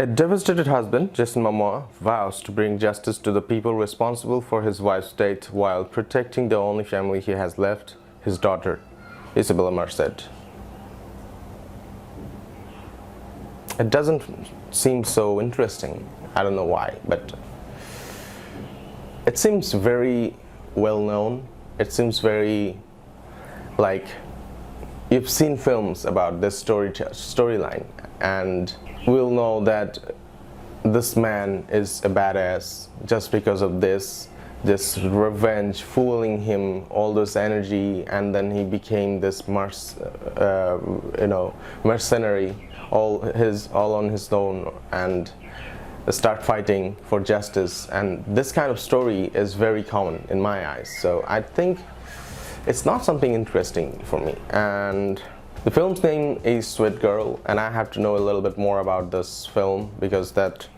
A devastated husband, Jason Momoa, vows to bring justice to the people responsible for his wife's death while protecting the only family he has left, his daughter, Isabela Merced. It doesn't seem so interesting. I don't know why, but it seems very well known. It seems very like you've seen films about this storyline, and we'll know that this man is a badass just because of this revenge fooling him, all this energy, and then he became this mercenary, all on his own, and start fighting for justice. And this kind of story is very common in my eyes, so I think it's not something interesting for me. And the film's name is Sweet Girl, and I have to know a little bit more about this film because that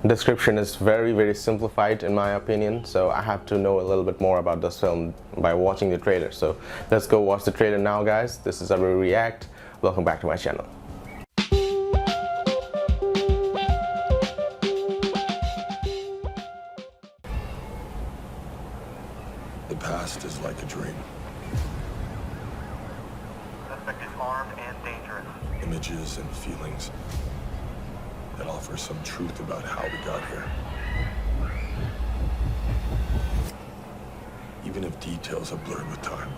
description is very simplified in my opinion. So I have to know a little bit more about this film by watching the trailer. So let's go watch the trailer now, guys. This is AbirReact. Welcome back to my channel. The past is like a dream. Suspect is armed and dangerous. Images and feelings that offer some truth about how we got here. Even if details are blurred with time.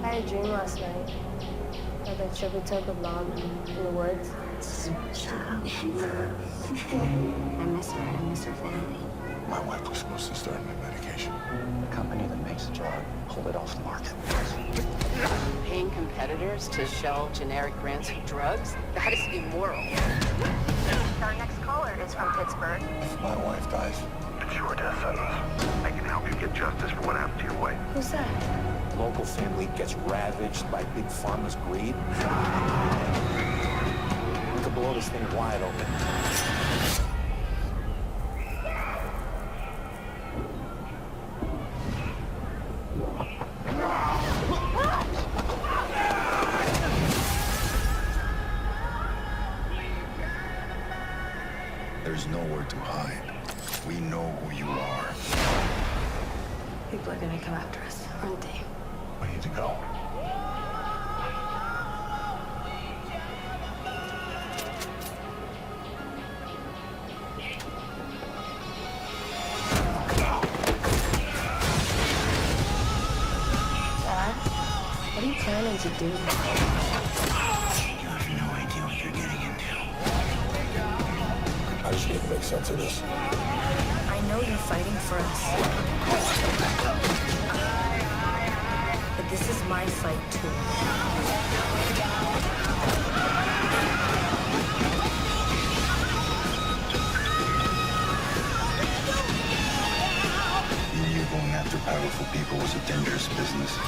I had a dream last night of a tribute to the mom in the woods. Shut up. I miss her family. My wife was supposed to start my medication. The company that makes the drug pulled it off the market. Paying competitors to sell generic brands of drugs? That is immoral. Our next caller is from Pittsburgh. If my wife dies, It's your death sentence. I can help you get justice for what happened to your wife. Who's that? Local family gets ravaged by big pharma's greed. We could blow this thing wide open. there's nowhere to hide. We know who you are. People are gonna come after us, aren't they? We need to go. Dad, what are you planning to do? You have no idea what you're getting into. I just need to make sense of this. I know you're fighting for us. But this is my fight too. You knew going after powerful people was a dangerous business.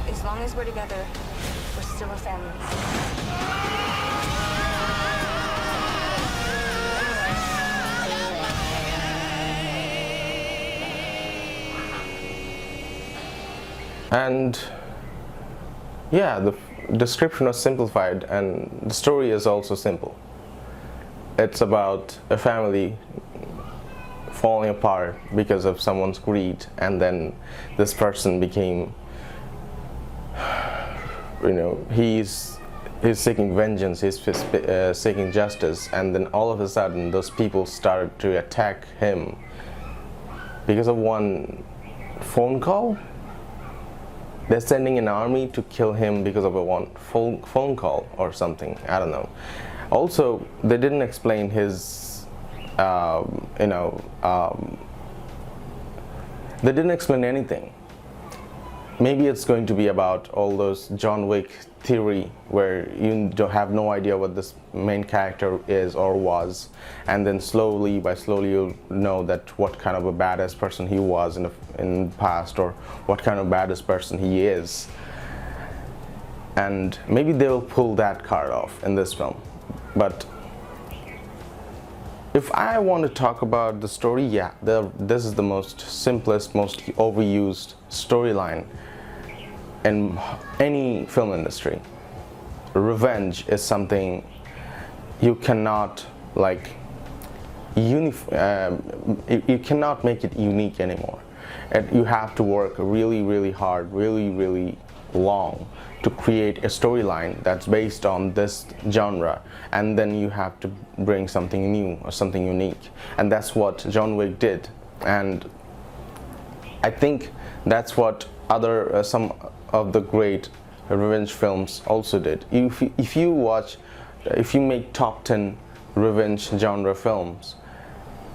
As long as we're together, we're still a family. And yeah, the description was simplified and the story is also simple. It's about a family falling apart because of someone's greed, and then this person became, he's seeking vengeance, he's seeking justice, and then all of a sudden those people started to attack him because of one phone call. They're sending an army to kill him because of a one phone call or something. I don't know. Also, they didn't explain his, they didn't explain anything. Maybe it's going to be about all those John Wick theory where you don't have no idea what this main character is or was, and then slowly you'll know that what kind of a badass person he was in the past, or what kind of badass person he is. And maybe they'll pull that card off in this film, but If I want to talk about the story, yeah, this is the most simplest, most overused storyline in any film industry. Revenge is something you cannot like you cannot make it unique anymore. You have to work really hard, really long to create a storyline that's based on this genre, and then you have to bring something new or something unique, and that's what John Wick did. And I think that's what other some of the great revenge films also did. If you make top 10 revenge genre films,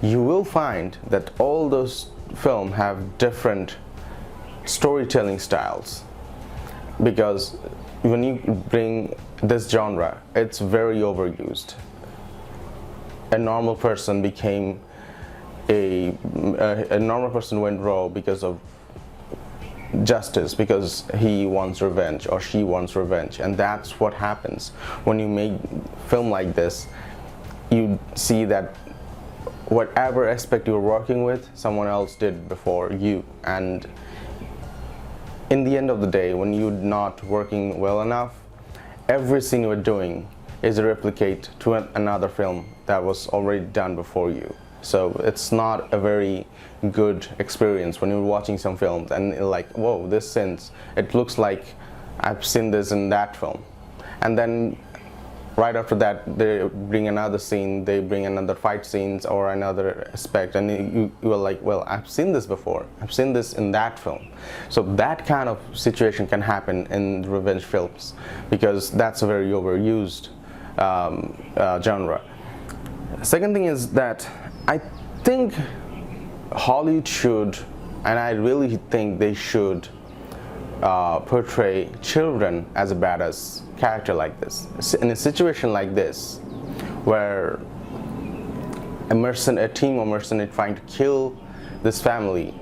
you will find that all those films have different storytelling styles, because when you bring this genre, it's very overused. A normal person became a normal person went raw because of justice, because he wants revenge or she wants revenge. And that's what happens when you make film like this. You see that whatever aspect you're working with, someone else did before you, and in the end of the day, when you're not working well enough, every scene you're doing is a replicate to another film that was already done before you. So it's not a very good experience when you're watching some films and you're like, whoa, this scene, it looks like I've seen this in that film. And then right after that, they bring another scene, they bring another fight scenes or another aspect, and you are like, well, I've seen this before, I've seen this in that film. So that kind of situation can happen in revenge films, because that's a very overused genre. Second thing is that I think Hollywood should, and I really think they should, portray children as a badass character like this. In a situation like this, where a team of mercenaries trying to kill this family,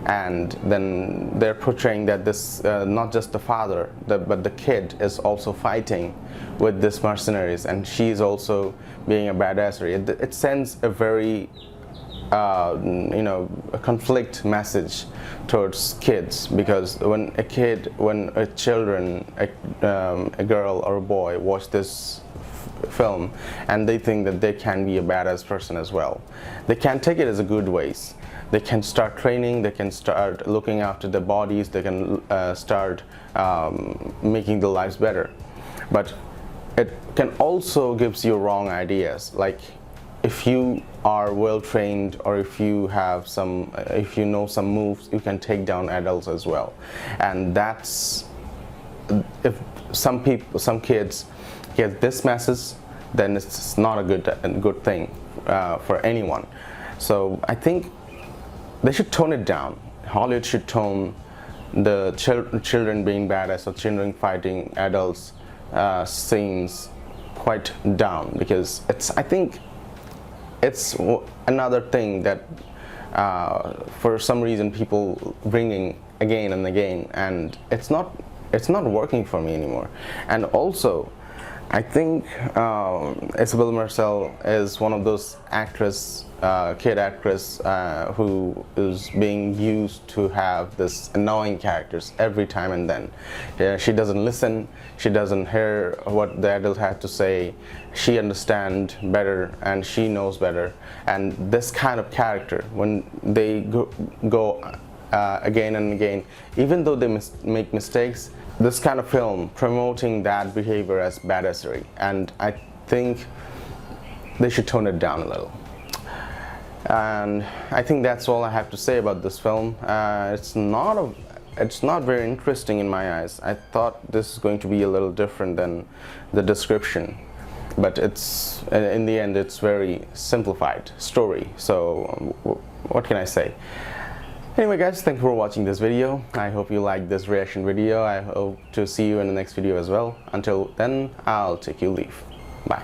and then they're portraying that this not just the father, but the kid is also fighting with this mercenaries, and she's also being a badassery. It sends a very a conflict message towards kids, because when a girl or a boy watch this film and they think that they can be a badass person as well, they can take it as a good ways. They can start training, they can start looking after their bodies, they can start making their lives better. But it can also gives you wrong ideas, like if you are well trained, or if you have if you know some moves, you can take down adults as well. And that's, if some kids get this message, then it's not a good thing for anyone. So I think they should tone it down. Hollywood should tone the children being badass or children fighting adults scenes quite down, because I think it's another thing that for some reason people bringing again and again, and it's not working for me anymore. And also, I think Isabela Merced is one of those kid actress who is being used to have this annoying characters every time and then. She doesn't listen, she doesn't hear what the adult had to say, she understands better and she knows better. And this kind of character, when they go again and again, even though they make mistakes, this kind of film promoting that behavior as badassery, and I think they should tone it down a little. And I think that's all I have to say about this film. It's not very interesting in my eyes. I thought this is going to be a little different than the description, but it's, in the end, it's very simplified story. So what can I say? Anyway guys, thank you for watching this video. I hope you liked this reaction video. I hope to see you in the next video as well. Until then, I'll take you leave. Bye.